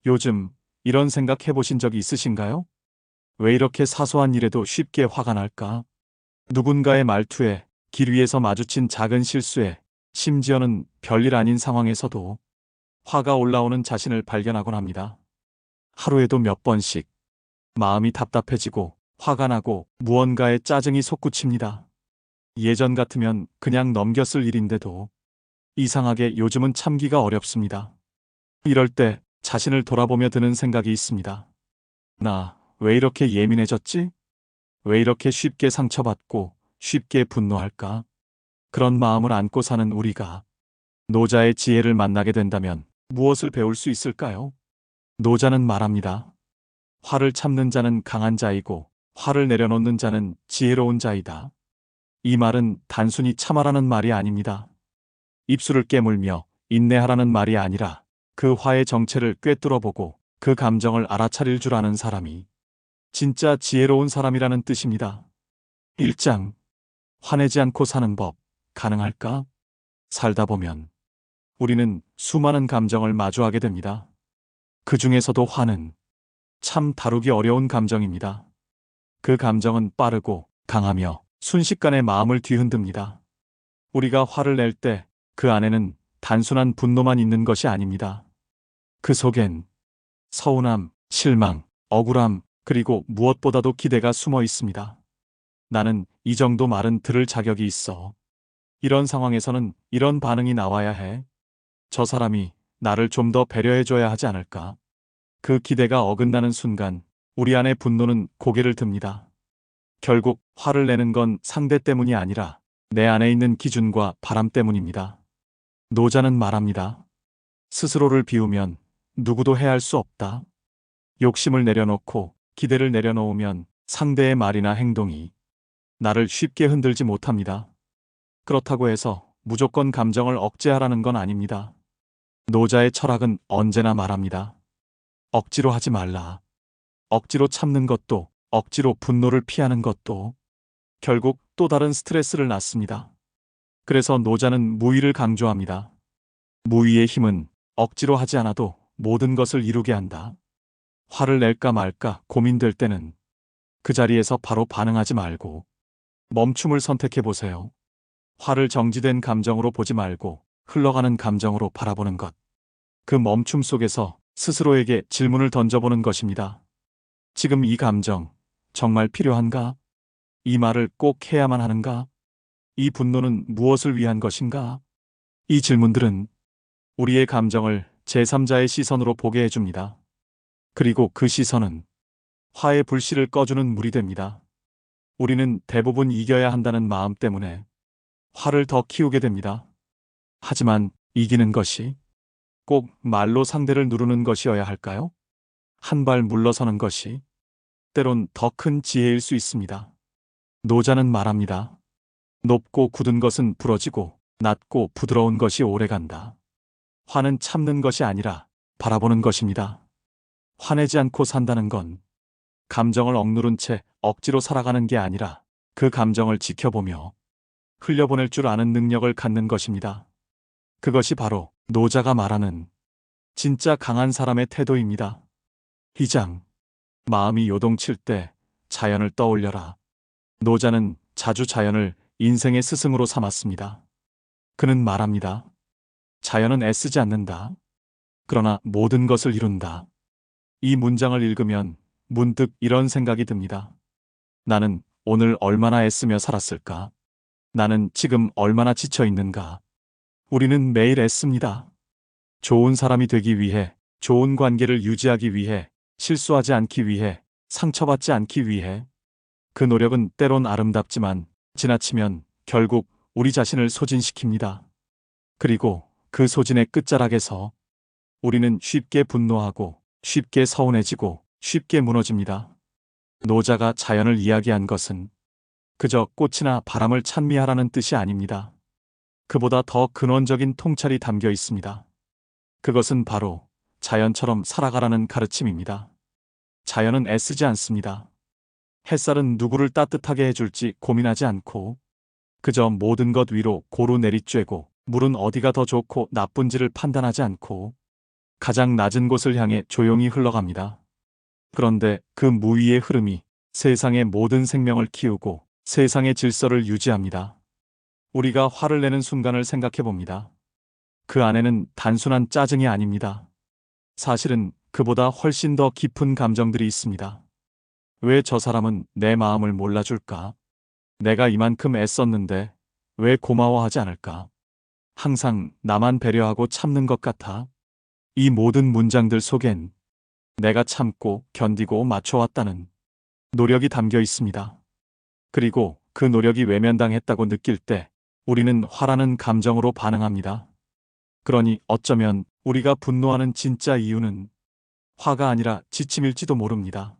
요즘 이런 생각 해보신 적이 있으신가요? 왜 이렇게 사소한 일에도 쉽게 화가 날까? 누군가의 말투에, 길 위에서 마주친 작은 실수에, 심지어는 별일 아닌 상황에서도 화가 올라오는 자신을 발견하곤 합니다. 하루에도 몇 번씩 마음이 답답해지고 화가 나고 무언가에 짜증이 솟구칩니다. 예전 같으면 그냥 넘겼을 일인데도 이상하게 요즘은 참기가 어렵습니다. 이럴 때 자신을 돌아보며 드는 생각이 있습니다. 나 왜 이렇게 예민해졌지? 왜 이렇게 쉽게 상처받고 쉽게 분노할까? 그런 마음을 안고 사는 우리가 노자의 지혜를 만나게 된다면 무엇을 배울 수 있을까요? 노자는 말합니다. 화를 참는 자는 강한 자이고 화를 내려놓는 자는 지혜로운 자이다. 이 말은 단순히 참아라는 말이 아닙니다. 입술을 깨물며 인내하라는 말이 아니라 그 화의 정체를 꿰뚫어보고 그 감정을 알아차릴 줄 아는 사람이 진짜 지혜로운 사람이라는 뜻입니다. 1장. 화내지 않고 사는 법, 가능할까? 살다 보면 우리는 수많은 감정을 마주하게 됩니다. 그 중에서도 화는 참 다루기 어려운 감정입니다. 그 감정은 빠르고 강하며 순식간에 마음을 뒤흔듭니다. 우리가 화를 낼 때 그 안에는 단순한 분노만 있는 것이 아닙니다. 그 속엔 서운함, 실망, 억울함, 그리고 무엇보다도 기대가 숨어 있습니다. 나는 이 정도 말은 들을 자격이 있어. 이런 상황에서는 이런 반응이 나와야 해. 저 사람이 나를 좀 더 배려해줘야 하지 않을까? 그 기대가 어긋나는 순간 우리 안의 분노는 고개를 듭니다. 결국 화를 내는 건 상대 때문이 아니라 내 안에 있는 기준과 바람 때문입니다. 노자는 말합니다. 스스로를 비우면 누구도 해할 수 없다. 욕심을 내려놓고 기대를 내려놓으면 상대의 말이나 행동이 나를 쉽게 흔들지 못합니다. 그렇다고 해서 무조건 감정을 억제하라는 건 아닙니다. 노자의 철학은 언제나 말합니다. 억지로 하지 말라. 억지로 참는 것도, 억지로 분노를 피하는 것도 결국 또 다른 스트레스를 낳습니다. 그래서 노자는 무의를 강조합니다. 무의의 힘은 억지로 하지 않아도 모든 것을 이루게 한다. 화를 낼까 말까 고민될 때는 그 자리에서 바로 반응하지 말고 멈춤을 선택해 보세요. 화를 정지된 감정으로 보지 말고 흘러가는 감정으로 바라보는 것. 그 멈춤 속에서 스스로에게 질문을 던져보는 것입니다. 지금 이 감정 정말 필요한가? 이 말을 꼭 해야만 하는가? 이 분노는 무엇을 위한 것인가? 이 질문들은 우리의 감정을 제3자의 시선으로 보게 해줍니다. 그리고 그 시선은 화의 불씨를 꺼주는 물이 됩니다. 우리는 대부분 이겨야 한다는 마음 때문에 화를 더 키우게 됩니다. 하지만 이기는 것이 꼭 말로 상대를 누르는 것이어야 할까요? 한 발 물러서는 것이 때론 더 큰 지혜일 수 있습니다. 노자는 말합니다. 높고 굳은 것은 부러지고 낮고 부드러운 것이 오래간다. 화는 참는 것이 아니라 바라보는 것입니다. 화내지 않고 산다는 건 감정을 억누른 채 억지로 살아가는 게 아니라 그 감정을 지켜보며 흘려보낼 줄 아는 능력을 갖는 것입니다. 그것이 바로 노자가 말하는 진짜 강한 사람의 태도입니다. 2장. 마음이 요동칠 때 자연을 떠올려라. 노자는 자주 자연을 인생의 스승으로 삼았습니다. 그는 말합니다. 자연은 애쓰지 않는다. 그러나 모든 것을 이룬다. 이 문장을 읽으면 문득 이런 생각이 듭니다. 나는 오늘 얼마나 애쓰며 살았을까? 나는 지금 얼마나 지쳐 있는가? 우리는 매일 애씁니다. 좋은 사람이 되기 위해, 좋은 관계를 유지하기 위해, 실수하지 않기 위해, 상처받지 않기 위해. 그 노력은 때론 아름답지만 지나치면 결국 우리 자신을 소진시킵니다. 그리고 그 소진의 끝자락에서 우리는 쉽게 분노하고 쉽게 서운해지고 쉽게 무너집니다. 노자가 자연을 이야기한 것은 그저 꽃이나 바람을 찬미하라는 뜻이 아닙니다. 그보다 더 근원적인 통찰이 담겨 있습니다. 그것은 바로 자연처럼 살아가라는 가르침입니다. 자연은 애쓰지 않습니다. 햇살은 누구를 따뜻하게 해줄지 고민하지 않고 그저 모든 것 위로 고루 내리쬐고 물은 어디가 더 좋고 나쁜지를 판단하지 않고 가장 낮은 곳을 향해 조용히 흘러갑니다. 그런데 그 무위의 흐름이 세상의 모든 생명을 키우고 세상의 질서를 유지합니다. 우리가 화를 내는 순간을 생각해 봅니다. 그 안에는 단순한 짜증이 아닙니다. 사실은 그보다 훨씬 더 깊은 감정들이 있습니다. 왜 저 사람은 내 마음을 몰라줄까? 내가 이만큼 애썼는데 왜 고마워하지 않을까? 항상 나만 배려하고 참는 것 같아. 이 모든 문장들 속엔 내가 참고 견디고 맞춰왔다는 노력이 담겨 있습니다. 그리고 그 노력이 외면당했다고 느낄 때 우리는 화라는 감정으로 반응합니다. 그러니 어쩌면 우리가 분노하는 진짜 이유는 화가 아니라 지침일지도 모릅니다.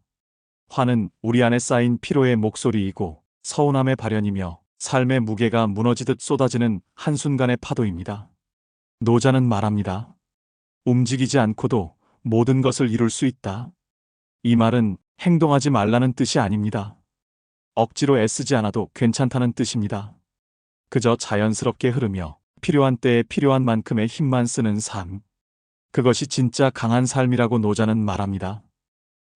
화는 우리 안에 쌓인 피로의 목소리이고 서운함의 발현이며 삶의 무게가 무너지듯 쏟아지는 한순간의 파도입니다. 노자는 말합니다. 움직이지 않고도 모든 것을 이룰 수 있다. 이 말은 행동하지 말라는 뜻이 아닙니다. 억지로 애쓰지 않아도 괜찮다는 뜻입니다. 그저 자연스럽게 흐르며 필요한 때에 필요한 만큼의 힘만 쓰는 삶. 그것이 진짜 강한 삶이라고 노자는 말합니다.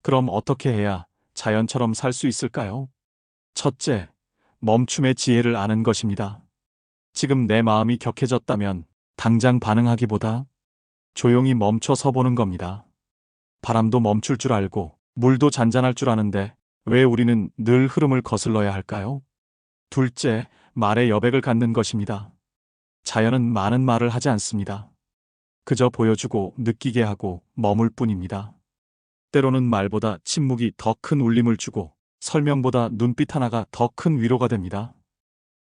그럼 어떻게 해야 자연처럼 살 수 있을까요? 첫째, 멈춤의 지혜를 아는 것입니다. 지금 내 마음이 격해졌다면 당장 반응하기보다 조용히 멈춰서 보는 겁니다. 바람도 멈출 줄 알고 물도 잔잔할 줄 아는데 왜 우리는 늘 흐름을 거슬러야 할까요? 둘째, 말의 여백을 갖는 것입니다. 자연은 많은 말을 하지 않습니다. 그저 보여주고 느끼게 하고 머물 뿐입니다. 때로는 말보다 침묵이 더 큰 울림을 주고 설명보다 눈빛 하나가 더 큰 위로가 됩니다.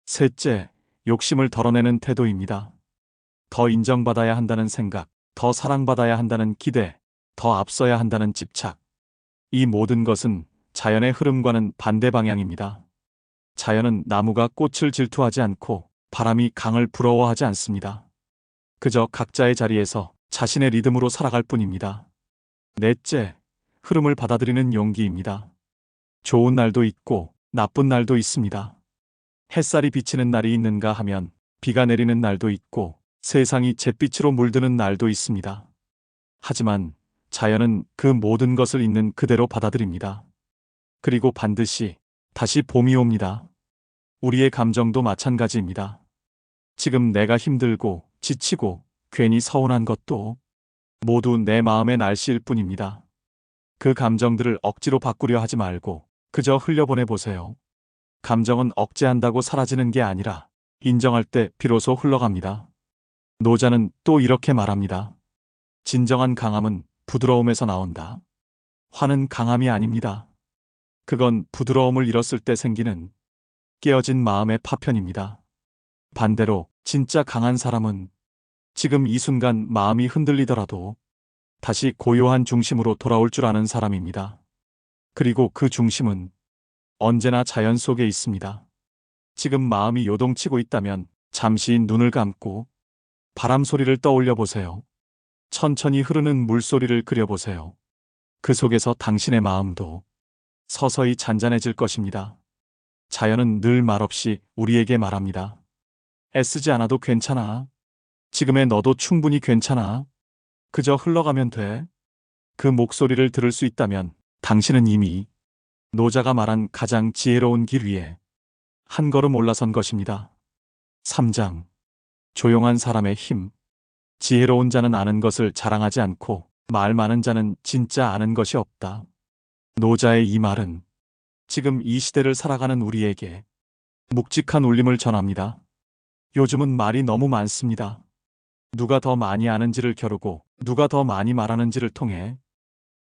셋째, 욕심을 덜어내는 태도입니다. 더 인정받아야 한다는 생각, 더 사랑받아야 한다는 기대, 더 앞서야 한다는 집착. 이 모든 것은 자연의 흐름과는 반대 방향입니다. 자연은 나무가 꽃을 질투하지 않고 바람이 강을 부러워하지 않습니다. 그저 각자의 자리에서 자신의 리듬으로 살아갈 뿐입니다. 넷째, 흐름을 받아들이는 용기입니다. 좋은 날도 있고 나쁜 날도 있습니다. 햇살이 비치는 날이 있는가 하면 비가 내리는 날도 있고 세상이 잿빛으로 물드는 날도 있습니다. 하지만 자연은 그 모든 것을 있는 그대로 받아들입니다. 그리고 반드시 다시 봄이 옵니다. 우리의 감정도 마찬가지입니다. 지금 내가 힘들고 지치고 괜히 서운한 것도 모두 내 마음의 날씨일 뿐입니다. 그 감정들을 억지로 바꾸려 하지 말고 그저 흘려보내 보세요. 감정은 억제한다고 사라지는 게 아니라 인정할 때 비로소 흘러갑니다. 노자는 또 이렇게 말합니다. 진정한 강함은 부드러움에서 나온다. 화는 강함이 아닙니다. 그건 부드러움을 잃었을 때 생기는 깨어진 마음의 파편입니다. 반대로 진짜 강한 사람은 지금 이 순간 마음이 흔들리더라도 다시 고요한 중심으로 돌아올 줄 아는 사람입니다. 그리고 그 중심은 언제나 자연 속에 있습니다. 지금 마음이 요동치고 있다면 잠시 눈을 감고 바람 소리를 떠올려 보세요. 천천히 흐르는 물소리를 그려보세요. 그 속에서 당신의 마음도 서서히 잔잔해질 것입니다. 자연은 늘 말없이 우리에게 말합니다. 애쓰지 않아도 괜찮아. 지금의 너도 충분히 괜찮아. 그저 흘러가면 돼. 그 목소리를 들을 수 있다면 당신은 이미 노자가 말한 가장 지혜로운 길 위에 한 걸음 올라선 것입니다. 3장. 조용한 사람의 힘. 지혜로운 자는 아는 것을 자랑하지 않고 말 많은 자는 진짜 아는 것이 없다. 노자의 이 말은 지금 이 시대를 살아가는 우리에게 묵직한 울림을 전합니다. 요즘은 말이 너무 많습니다. 누가 더 많이 아는지를 겨루고 누가 더 많이 말하는지를 통해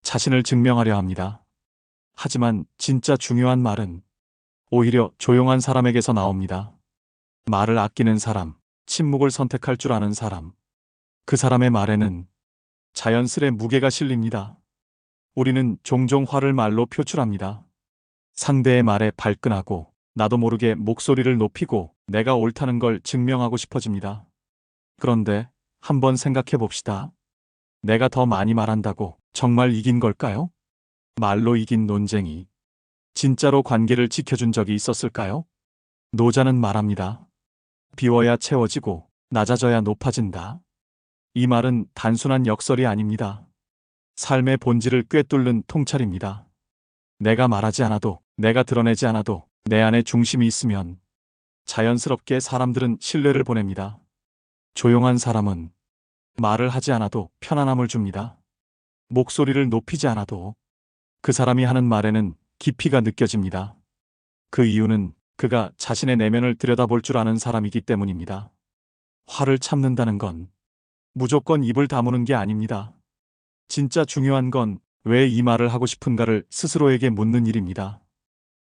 자신을 증명하려 합니다. 하지만 진짜 중요한 말은 오히려 조용한 사람에게서 나옵니다. 말을 아끼는 사람, 침묵을 선택할 줄 아는 사람. 그 사람의 말에는 자연스레 무게가 실립니다. 우리는 종종 화를 말로 표출합니다. 상대의 말에 발끈하고 나도 모르게 목소리를 높이고 내가 옳다는 걸 증명하고 싶어집니다. 그런데 한번 생각해 봅시다. 내가 더 많이 말한다고 정말 이긴 걸까요? 말로 이긴 논쟁이 진짜로 관계를 지켜준 적이 있었을까요? 노자는 말합니다. 비워야 채워지고 낮아져야 높아진다. 이 말은 단순한 역설이 아닙니다. 삶의 본질을 꿰뚫는 통찰입니다. 내가 말하지 않아도, 내가 드러내지 않아도 내 안에 중심이 있으면 자연스럽게 사람들은 신뢰를 보냅니다. 조용한 사람은 말을 하지 않아도 편안함을 줍니다. 목소리를 높이지 않아도 그 사람이 하는 말에는 깊이가 느껴집니다. 그 이유는 그가 자신의 내면을 들여다볼 줄 아는 사람이기 때문입니다. 화를 참는다는 건 무조건 입을 다무는 게 아닙니다. 진짜 중요한 건 왜 이 말을 하고 싶은가를 스스로에게 묻는 일입니다.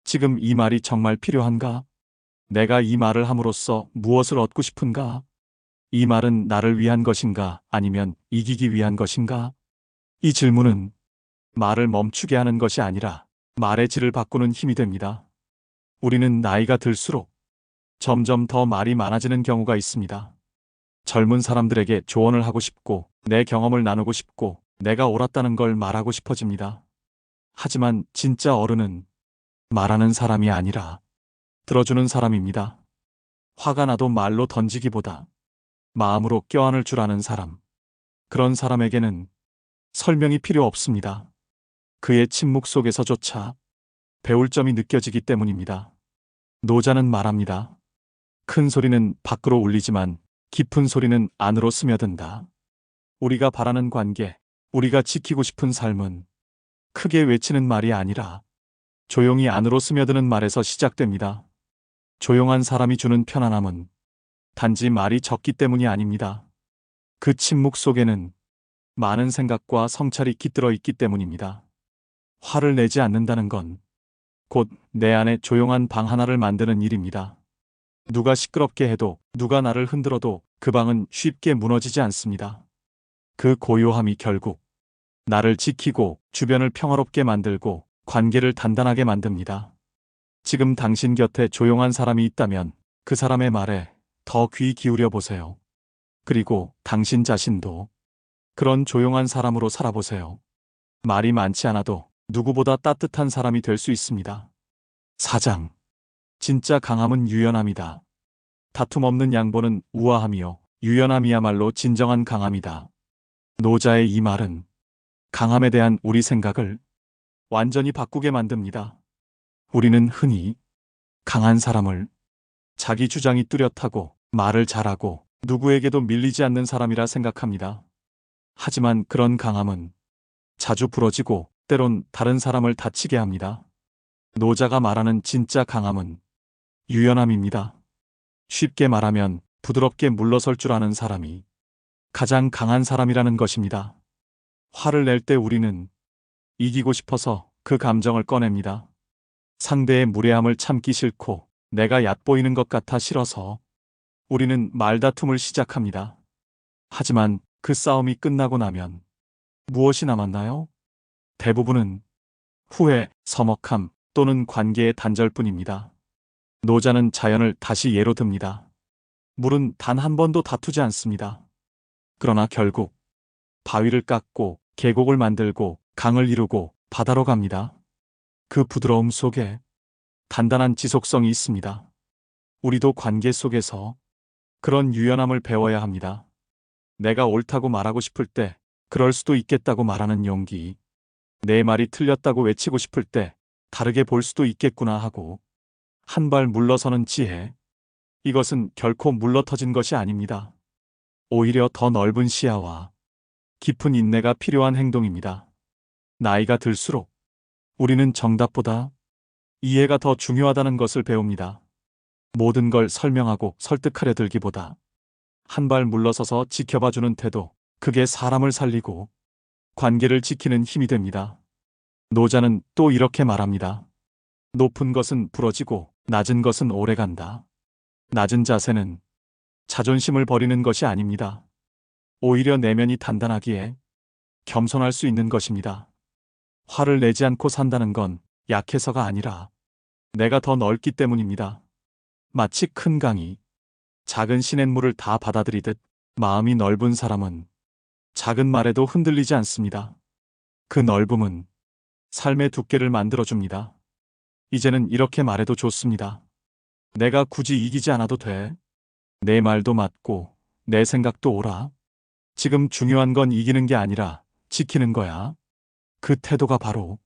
지금 이 말이 정말 필요한가? 내가 이 말을 함으로써 무엇을 얻고 싶은가? 이 말은 나를 위한 것인가? 아니면 이기기 위한 것인가? 이 질문은 말을 멈추게 하는 것이 아니라 말의 질을 바꾸는 힘이 됩니다. 우리는 나이가 들수록 점점 더 말이 많아지는 경우가 있습니다. 젊은 사람들에게 조언을 하고 싶고 내 경험을 나누고 싶고 내가 옳았다는 걸 말하고 싶어집니다. 하지만 진짜 어른은 말하는 사람이 아니라 들어주는 사람입니다. 화가 나도 말로 던지기보다 마음으로 껴안을 줄 아는 사람. 그런 사람에게는 설명이 필요 없습니다. 그의 침묵 속에서조차 배울 점이 느껴지기 때문입니다. 노자는 말합니다. 큰 소리는 밖으로 울리지만 깊은 소리는 안으로 스며든다. 우리가 바라는 관계, 우리가 지키고 싶은 삶은 크게 외치는 말이 아니라 조용히 안으로 스며드는 말에서 시작됩니다. 조용한 사람이 주는 편안함은 단지 말이 적기 때문이 아닙니다. 그 침묵 속에는 많은 생각과 성찰이 깃들어 있기 때문입니다. 화를 내지 않는다는 건 곧 내 안에 조용한 방 하나를 만드는 일입니다. 누가 시끄럽게 해도, 누가 나를 흔들어도 그 방은 쉽게 무너지지 않습니다. 그 고요함이 결국 나를 지키고 주변을 평화롭게 만들고 관계를 단단하게 만듭니다. 지금 당신 곁에 조용한 사람이 있다면 그 사람의 말에 더 귀 기울여 보세요. 그리고 당신 자신도 그런 조용한 사람으로 살아보세요. 말이 많지 않아도 누구보다 따뜻한 사람이 될 수 있습니다. 4장. 진짜 강함은 유연함이다. 다툼 없는 양보는 우아함이요. 유연함이야말로 진정한 강함이다. 노자의 이 말은 강함에 대한 우리 생각을 완전히 바꾸게 만듭니다. 우리는 흔히 강한 사람을 자기 주장이 뚜렷하고 말을 잘하고 누구에게도 밀리지 않는 사람이라 생각합니다. 하지만 그런 강함은 자주 부러지고 때론 다른 사람을 다치게 합니다. 노자가 말하는 진짜 강함은 유연함입니다. 쉽게 말하면 부드럽게 물러설 줄 아는 사람이 가장 강한 사람이라는 것입니다. 화를 낼 때 우리는 이기고 싶어서 그 감정을 꺼냅니다. 상대의 무례함을 참기 싫고 내가 얕보이는 것 같아 싫어서 우리는 말다툼을 시작합니다. 하지만 그 싸움이 끝나고 나면 무엇이 남았나요? 대부분은 후회, 서먹함 또는 관계의 단절뿐입니다. 노자는 자연을 다시 예로 듭니다. 물은 단 한 번도 다투지 않습니다. 그러나 결국 바위를 깎고 계곡을 만들고 강을 이루고 바다로 갑니다. 그 부드러움 속에 단단한 지속성이 있습니다. 우리도 관계 속에서 그런 유연함을 배워야 합니다. 내가 옳다고 말하고 싶을 때 그럴 수도 있겠다고 말하는 용기, 내 말이 틀렸다고 외치고 싶을 때 다르게 볼 수도 있겠구나 하고 한 발 물러서는 지혜. 이것은 결코 물러터진 것이 아닙니다. 오히려 더 넓은 시야와 깊은 인내가 필요한 행동입니다. 나이가 들수록 우리는 정답보다 이해가 더 중요하다는 것을 배웁니다. 모든 걸 설명하고 설득하려 들기보다 한 발 물러서서 지켜봐주는 태도, 그게 사람을 살리고 관계를 지키는 힘이 됩니다. 노자는 또 이렇게 말합니다. 높은 것은 부러지고 낮은 것은 오래간다. 낮은 자세는 자존심을 버리는 것이 아닙니다. 오히려 내면이 단단하기에 겸손할 수 있는 것입니다. 화를 내지 않고 산다는 건 약해서가 아니라 내가 더 넓기 때문입니다. 마치 큰 강이 작은 시냇물을 다 받아들이듯 마음이 넓은 사람은 작은 말에도 흔들리지 않습니다. 그 넓음은 삶의 두께를 만들어줍니다. 이제는 이렇게 말해도 좋습니다. 내가 굳이 이기지 않아도 돼. 내 말도 맞고 내 생각도 옳아. 지금 중요한 건 이기는 게 아니라 지키는 거야. 그 태도가 바로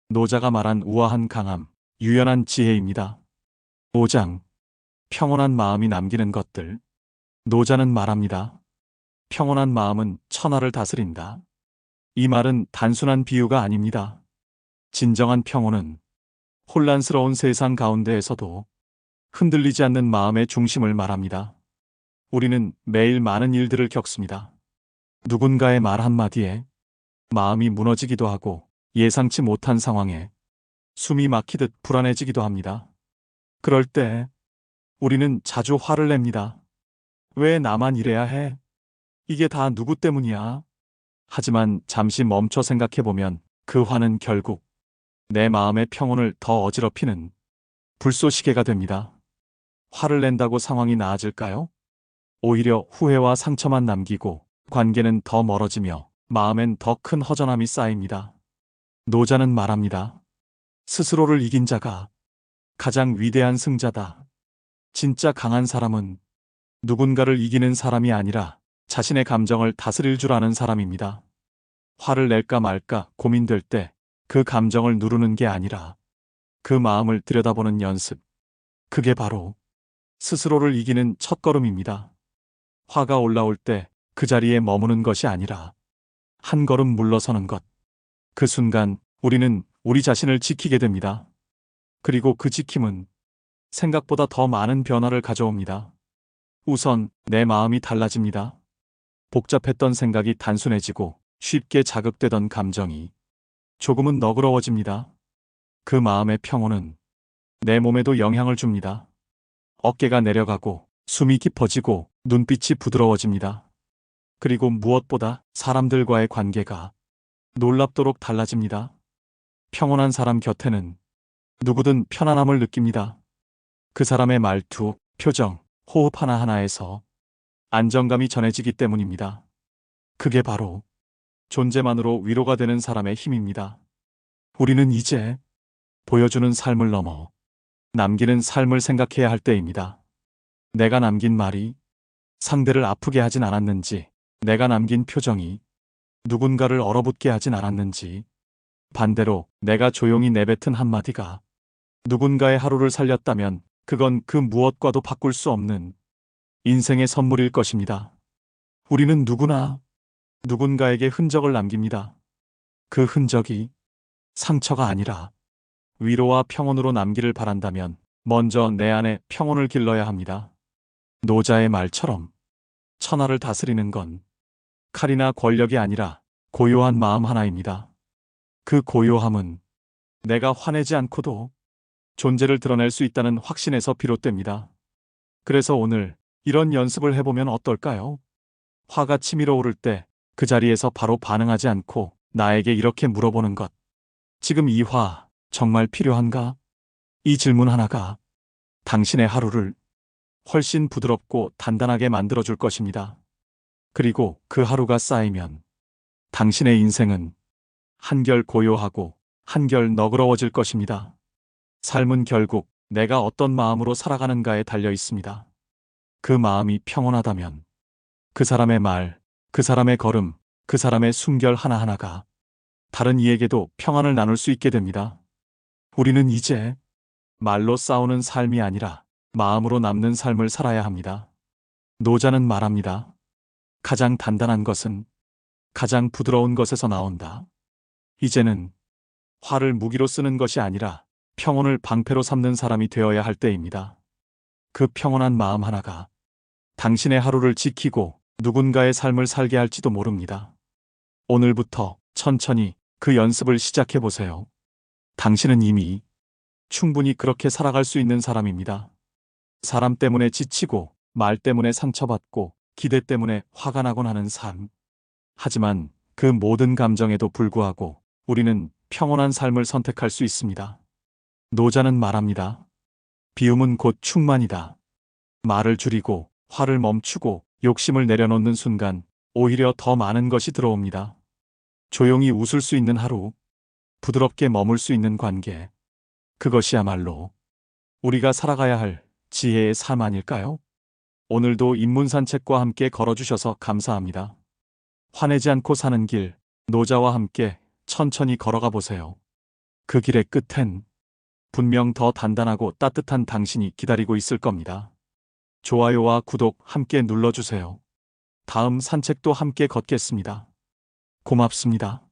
노자가 말한 우아한 강함, 유연한 지혜입니다. 5장. 평온한 마음이 남기는 것들. 노자는 말합니다. 평온한 마음은 천하를 다스린다. 이 말은 단순한 비유가 아닙니다. 진정한 평온은 혼란스러운 세상 가운데에서도 흔들리지 않는 마음의 중심을 말합니다. 우리는 매일 많은 일들을 겪습니다. 누군가의 말 한마디에 마음이 무너지기도 하고 예상치 못한 상황에 숨이 막히듯 불안해지기도 합니다. 그럴 때 우리는 자주 화를 냅니다. 왜 나만 이래야 해? 이게 다 누구 때문이야? 하지만 잠시 멈춰 생각해보면 그 화는 결국 내 마음의 평온을 더 어지럽히는 불쏘시개가 됩니다. 화를 낸다고 상황이 나아질까요? 오히려 후회와 상처만 남기고 관계는 더 멀어지며 마음엔 더 큰 허전함이 쌓입니다. 노자는 말합니다. 스스로를 이긴 자가 가장 위대한 승자다. 진짜 강한 사람은 누군가를 이기는 사람이 아니라 자신의 감정을 다스릴 줄 아는 사람입니다. 화를 낼까 말까 고민될 때 그 감정을 누르는 게 아니라 그 마음을 들여다보는 연습. 그게 바로 스스로를 이기는 첫걸음입니다. 화가 올라올 때 그 자리에 머무는 것이 아니라 한 걸음 물러서는 것. 그 순간 우리는 우리 자신을 지키게 됩니다. 그리고 그 지킴은 생각보다 더 많은 변화를 가져옵니다. 우선 내 마음이 달라집니다. 복잡했던 생각이 단순해지고 쉽게 자극되던 감정이 조금은 너그러워집니다. 그 마음의 평온은 내 몸에도 영향을 줍니다. 어깨가 내려가고 숨이 깊어지고 눈빛이 부드러워집니다. 그리고 무엇보다 사람들과의 관계가 놀랍도록 달라집니다. 평온한 사람 곁에는 누구든 편안함을 느낍니다. 그 사람의 말투, 표정, 호흡 하나하나에서 안정감이 전해지기 때문입니다. 그게 바로 존재만으로 위로가 되는 사람의 힘입니다. 우리는 이제 보여주는 삶을 넘어 남기는 삶을 생각해야 할 때입니다. 내가 남긴 말이 상대를 아프게 하진 않았는지, 내가 남긴 표정이 누군가를 얼어붙게 하진 않았는지, 반대로 내가 조용히 내뱉은 한마디가 누군가의 하루를 살렸다면 그건 그 무엇과도 바꿀 수 없는 인생의 선물일 것입니다. 우리는 누구나 누군가에게 흔적을 남깁니다. 그 흔적이 상처가 아니라 위로와 평온으로 남기를 바란다면 먼저 내 안에 평온을 길러야 합니다. 노자의 말처럼 천하를 다스리는 건 칼이나 권력이 아니라 고요한 마음 하나입니다. 그 고요함은 내가 화내지 않고도 존재를 드러낼 수 있다는 확신에서 비롯됩니다. 그래서 오늘 이런 연습을 해보면 어떨까요? 화가 치밀어 오를 때 그 자리에서 바로 반응하지 않고 나에게 이렇게 물어보는 것. 지금 이 화 정말 필요한가? 이 질문 하나가 당신의 하루를 훨씬 부드럽고 단단하게 만들어줄 것입니다. 그리고 그 하루가 쌓이면 당신의 인생은 한결 고요하고 한결 너그러워질 것입니다. 삶은 결국 내가 어떤 마음으로 살아가는가에 달려 있습니다. 그 마음이 평온하다면 그 사람의 말, 그 사람의 걸음, 그 사람의 숨결 하나하나가 다른 이에게도 평안을 나눌 수 있게 됩니다. 우리는 이제 말로 싸우는 삶이 아니라 마음으로 남는 삶을 살아야 합니다. 노자는 말합니다. 가장 단단한 것은 가장 부드러운 것에서 나온다. 이제는 화를 무기로 쓰는 것이 아니라 평온을 방패로 삼는 사람이 되어야 할 때입니다. 그 평온한 마음 하나가 당신의 하루를 지키고 누군가의 삶을 살게 할지도 모릅니다. 오늘부터 천천히 그 연습을 시작해 보세요. 당신은 이미 충분히 그렇게 살아갈 수 있는 사람입니다. 사람 때문에 지치고 말 때문에 상처받고 기대 때문에 화가 나곤 하는 삶. 하지만 그 모든 감정에도 불구하고 우리는 평온한 삶을 선택할 수 있습니다. 노자는 말합니다. 비움은 곧 충만이다. 말을 줄이고 화를 멈추고 욕심을 내려놓는 순간 오히려 더 많은 것이 들어옵니다. 조용히 웃을 수 있는 하루, 부드럽게 머물 수 있는 관계. 그것이야말로 우리가 살아가야 할 지혜의 삶 아닐까요? 오늘도 인문 산책과 함께 걸어주셔서 감사합니다. 화내지 않고 사는 길, 노자와 함께 천천히 걸어가 보세요. 그 길의 끝엔 분명 더 단단하고 따뜻한 당신이 기다리고 있을 겁니다. 좋아요와 구독 함께 눌러주세요. 다음 산책도 함께 걷겠습니다. 고맙습니다.